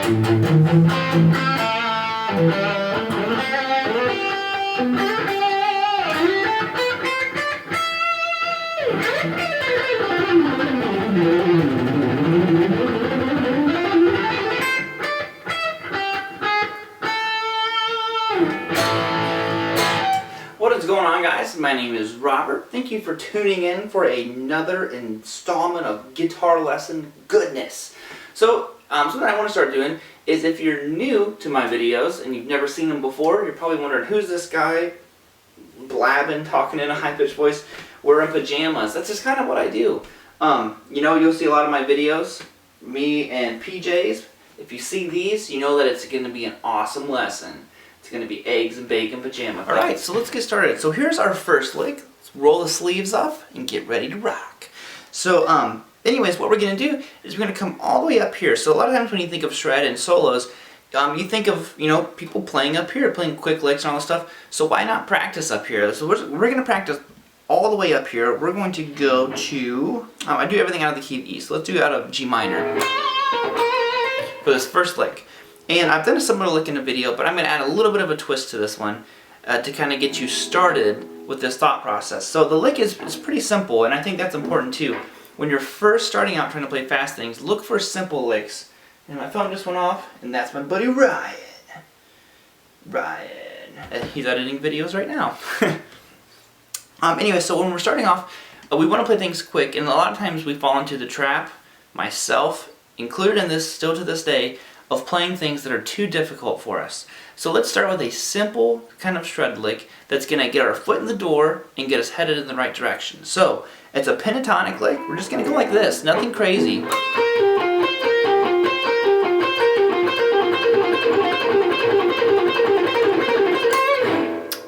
What is going on, guys? My name is Robert. Thank you for tuning in for another installment of guitar lesson goodness. So, something I want to start doing is, if you're new to my videos and you've never seen them before, you're probably wondering, who's this guy blabbing, talking in a high-pitched voice, wearing pajamas? That's just kind of what I do. You know, you'll see a lot of my videos, me and PJs. If you see these, you know that it's going to be an awesome lesson. It's going to be eggs and bacon pajama. Alright, so let's get started. So here's our first lick. Let's roll the sleeves up and get ready to rock. So, anyways, what we're going to do is we're going to come all the way up here. So a lot of times when you think of shred and solos, you think of, you know, people playing up here, playing quick licks and all this stuff. So why not practice up here? So we're going to practice all the way up here. We're going to go to, I do everything out of the key of E. So let's do it out of G minor for this first lick. And I've done a similar lick in a video, but I'm going to add a little bit of a twist to this one to kind of get you started with this thought process. So the lick is pretty simple, and I think that's important too. When you're first starting out trying to play fast things, look for simple licks. And my phone just went off, and that's my buddy Ryan. He's editing videos right now. Anyway, so when we're starting off, we want to play things quick, and a lot of times we fall into the trap, myself included in this still to this day, of playing things that are too difficult for us. So let's start with a simple kind of shred lick that's going to get our foot in the door and get us headed in the right direction. So it's a pentatonic lick. We're just going to go like this, nothing crazy.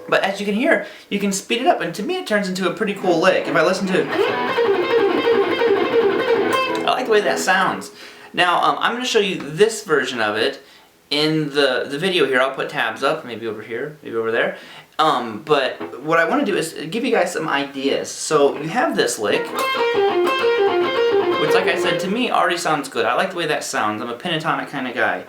But as you can hear, you can speed it up, and to me it turns into a pretty cool lick. If I listen to it, I like the way that sounds. Now, I'm going to show you this version of it in the video here. I'll put tabs up, maybe over here, maybe over there. But what I want to do is give you guys some ideas. So you have this lick, which, like I said, to me already sounds good. I like the way that sounds. I'm a pentatonic kind of guy.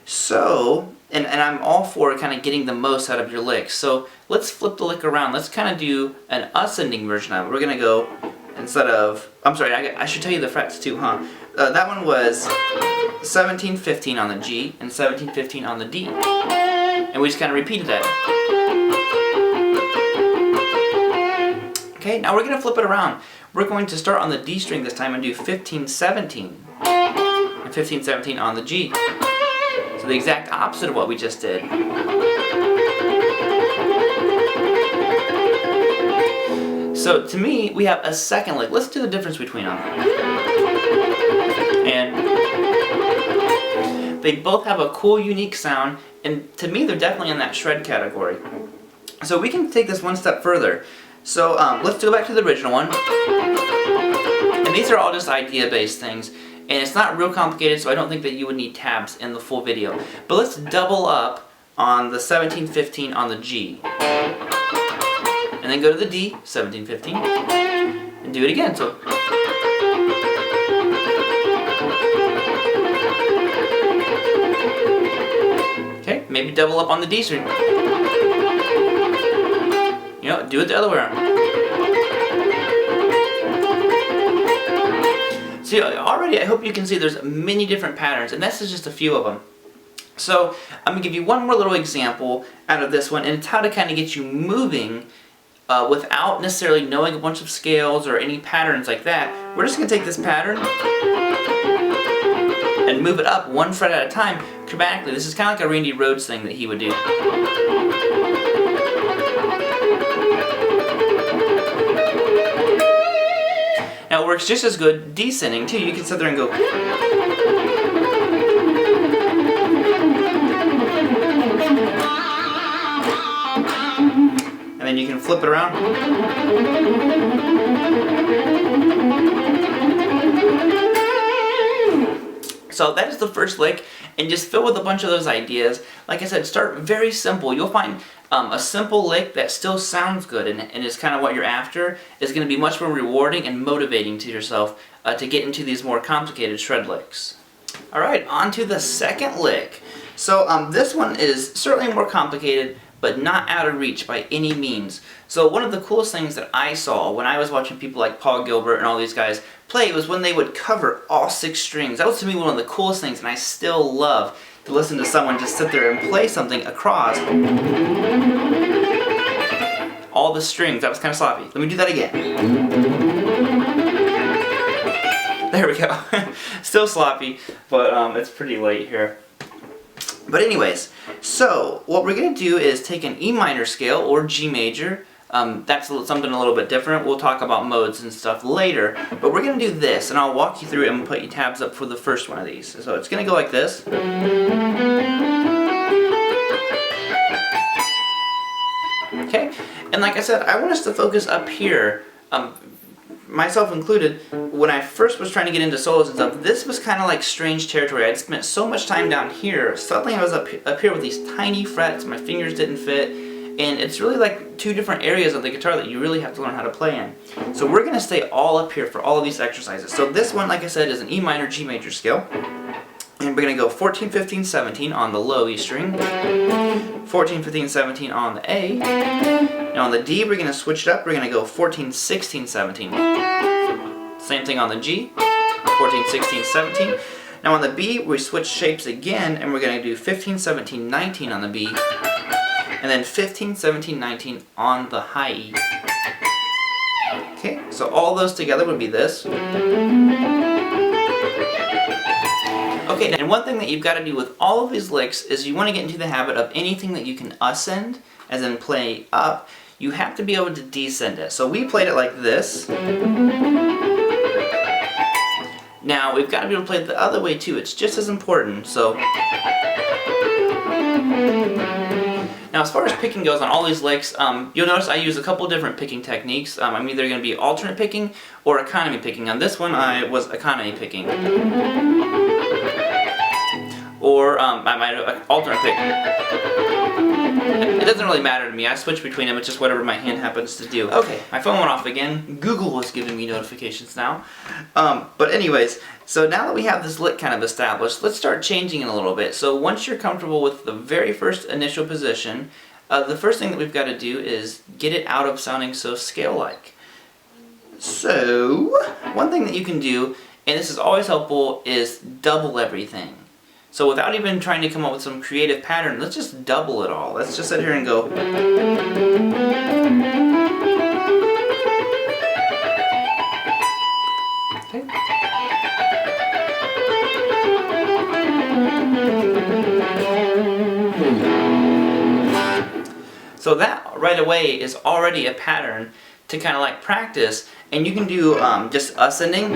So, and I'm all for kind of getting the most out of your licks. So let's flip the lick around. Let's kind of do an ascending version of it. We're going to go, instead of, I'm sorry, I should tell you the frets too, huh? That one was 17-15 on the G and 17-15 on the D. And we just kind of repeated that. Okay, now we're going to flip it around. We're going to start on the D string this time and do 15-17 and 15-17 on the G. So the exact opposite of what we just did. So to me, we have a second lick. Let's do the difference between them. And they both have a cool, unique sound, and to me, they're definitely in that shred category. So we can take this one step further. So let's go back to the original one. And these are all just idea-based things, and it's not real complicated, so I don't think that you would need tabs in the full video. But let's double up on the 17-15 on the G. And then go to the D, 17-15, and do it again. So, okay, maybe double up on the D string. You know, do it the other way around. See, already I hope you can see there's many different patterns, and this is just a few of them. So, I'm going to give you one more little example out of this one, and it's how to kind of get you moving without necessarily knowing a bunch of scales or any patterns like that. We're just going to take this pattern and move it up one fret at a time chromatically. This is kind of like a Randy Rhoads thing that he would do. Now it works just as good descending too. You can sit there and go. And then you can flip it around. So that is the first lick, and just fill with a bunch of those ideas. Like I said, start very simple. You'll find a simple lick that still sounds good and is kind of what you're after is going to be much more rewarding and motivating to yourself to get into these more complicated shred licks. Alright, on to the second lick. So this one is certainly more complicated, but not out of reach by any means. So one of the coolest things that I saw when I was watching people like Paul Gilbert and all these guys play was when they would cover all 6 strings. That was to me one of the coolest things, and I still love to listen to someone just sit there and play something across all the strings. That was kind of sloppy. Let me do that again. There we go. Still sloppy, but it's pretty late here. But anyways, so what we're going to do is take an E minor scale or G major. That's something a little bit different. We'll talk about modes and stuff later. But we're going to do this, and I'll walk you through it and put your tabs up for the first one of these. So it's going to go like this. Okay, and like I said, I want us to focus up here. Myself included, when I first was trying to get into solos and stuff, this was kind of like strange territory. I'd spent so much time down here, suddenly I was up here with these tiny frets, my fingers didn't fit, and it's really like 2 different areas of the guitar that you really have to learn how to play in. So we're going to stay all up here for all of these exercises. So this one, like I said, is an E minor G major scale. And we're going to go 14, 15, 17 on the low E string, 14, 15, 17 on the A, and on the D we're going to switch it up, we're going to go 14, 16, 17. Same thing on the G, 14, 16, 17. Now on the B we switch shapes again, and we're going to do 15, 17, 19 on the B, and then 15, 17, 19 on the high E. Okay, so all those together would be this. Okay, and one thing that you've got to do with all of these licks is you want to get into the habit of anything that you can ascend, as in play up, you have to be able to descend it. So we played it like this. Now we've got to be able to play it the other way too. It's just as important. So now as far as picking goes on all these licks, you'll notice I use a couple different picking techniques. I'm either going to be alternate picking or economy picking. On this one I was economy picking. Or I might alternate pick. It doesn't really matter to me. I switch between them. It's just whatever my hand happens to do. Okay, my phone went off again. Google was giving me notifications now. But anyways, so now that we have this lick kind of established, let's start changing it a little bit. So once you're comfortable with the very first initial position, the first thing that we've got to do is get it out of sounding so scale-like. So one thing that you can do, and this is always helpful, is double everything. So without even trying to come up with some creative pattern, let's just double it all. Let's just sit here and go. Okay. So that right away is already a pattern to kind of like practice, and you can do just ascending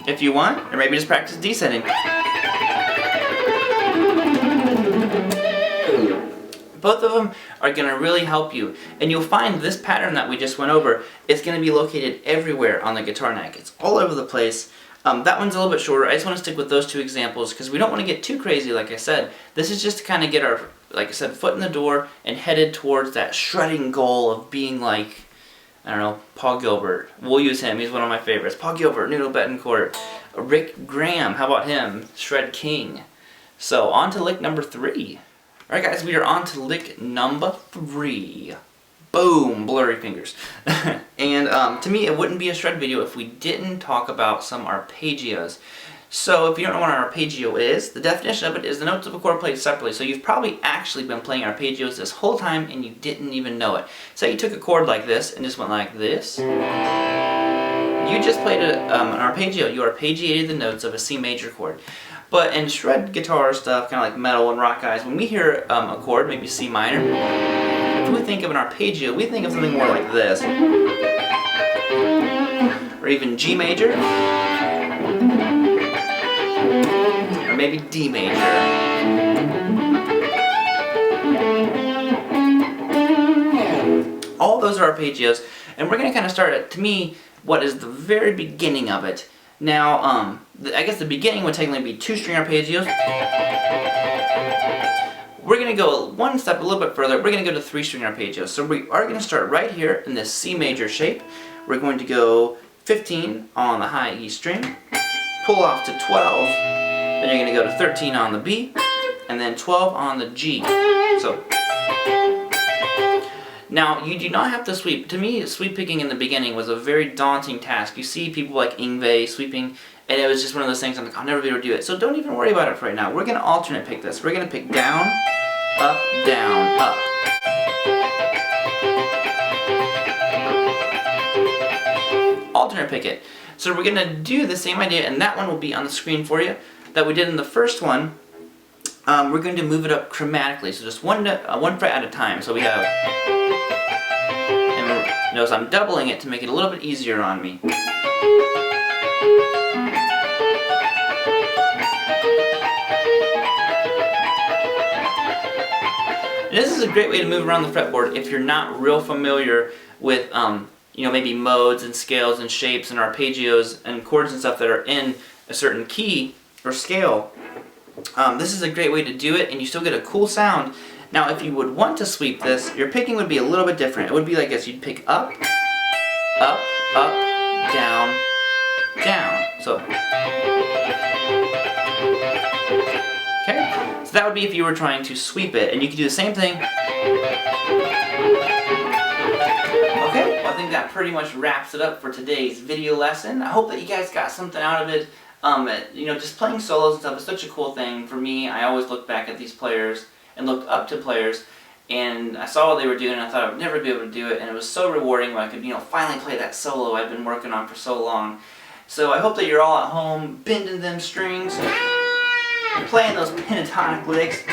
if you want, or maybe just practice descending. Both of them are going to really help you, and you'll find this pattern that we just went over is going to be located everywhere on the guitar neck. It's all over the place. That one's a little bit shorter. I just want to stick with those 2 examples because we don't want to get too crazy, like I said. This is just to kind of get our, like I said, foot in the door and headed towards that shredding goal of being like, I don't know, Paul Gilbert. We'll use him. He's one of my favorites. Paul Gilbert, Noodle Betancourt, Rick Graham. How about him? Shred King. So on to lick number 3. Alright guys, we are on to lick number 3. Boom! Blurry fingers. And to me, it wouldn't be a shred video if we didn't talk about some arpeggios. So if you don't know what an arpeggio is, the definition of it is the notes of a chord played separately. So you've probably actually been playing arpeggios this whole time and you didn't even know it. Say you took a chord like this and just went like this. You just played an arpeggio. You arpeggiated the notes of a C major chord. But in shred guitar stuff, kind of like metal and rock guys, when we hear a chord, maybe C minor, if we think of an arpeggio, we think of something more like this. Or even G major. Or maybe D major. All those are arpeggios, and we're going to kind of start at, to me, what is the very beginning of it. Now, I guess the beginning would technically be 2-string arpeggios. We're going to go one step a little bit further. We're going to go to 3-string arpeggios. So we are going to start right here in this C major shape. We're going to go 15 on the high E string, pull off to 12, then you're going to go to 13 on the B, and then 12 on the G. So now you do not have to sweep. To me, sweep picking in the beginning was a very daunting task. You see people like Ingve sweeping, and it was just one of those things I'm like, I'll never be able to do it. So don't even worry about it for right now. We're going to alternate pick this. We're going to pick down, up, down, up. Alternate pick it. So we're going to do the same idea, and that one will be on the screen for you, that we did in the first one. We're going to move it up chromatically, so just one fret at a time. So we have, and notice I'm doubling it to make it a little bit easier on me. And this is a great way to move around the fretboard if you're not real familiar with you know, maybe modes and scales and shapes and arpeggios and chords and stuff that are in a certain key or scale. This is a great way to do it, and you still get a cool sound. Now, if you would want to sweep this, your picking would be a little bit different. It would be like this. You'd pick up, up, up, down, down. So, okay? So that would be if you were trying to sweep it, and you could do the same thing. Okay, well, I think that pretty much wraps it up for today's video lesson. I hope that you guys got something out of it. You know, just playing solos and stuff is such a cool thing. For me, I always looked back at these players and looked up to players, and I saw what they were doing, and I thought I would never be able to do it, and it was so rewarding when I could, you know, finally play that solo I've been working on for so long. So I hope that you're all at home bending them strings, playing those pentatonic licks.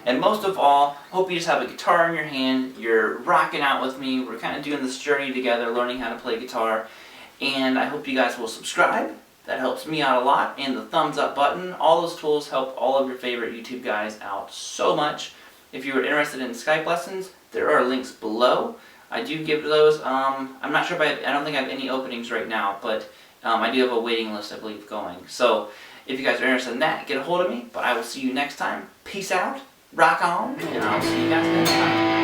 And most of all, hope you just have a guitar in your hand, you're rocking out with me, we're kind of doing this journey together, learning how to play guitar. And I hope you guys will subscribe. That helps me out a lot. And the thumbs up button. All those tools help all of your favorite YouTube guys out so much. If you are interested in Skype lessons, there are links below. I do give those. I'm not sure if I don't think I have any openings right now, but I do have a waiting list, I believe, going. So if you guys are interested in that, get a hold of me. But I will see you next time. Peace out. Rock on. And I'll see you guys next time.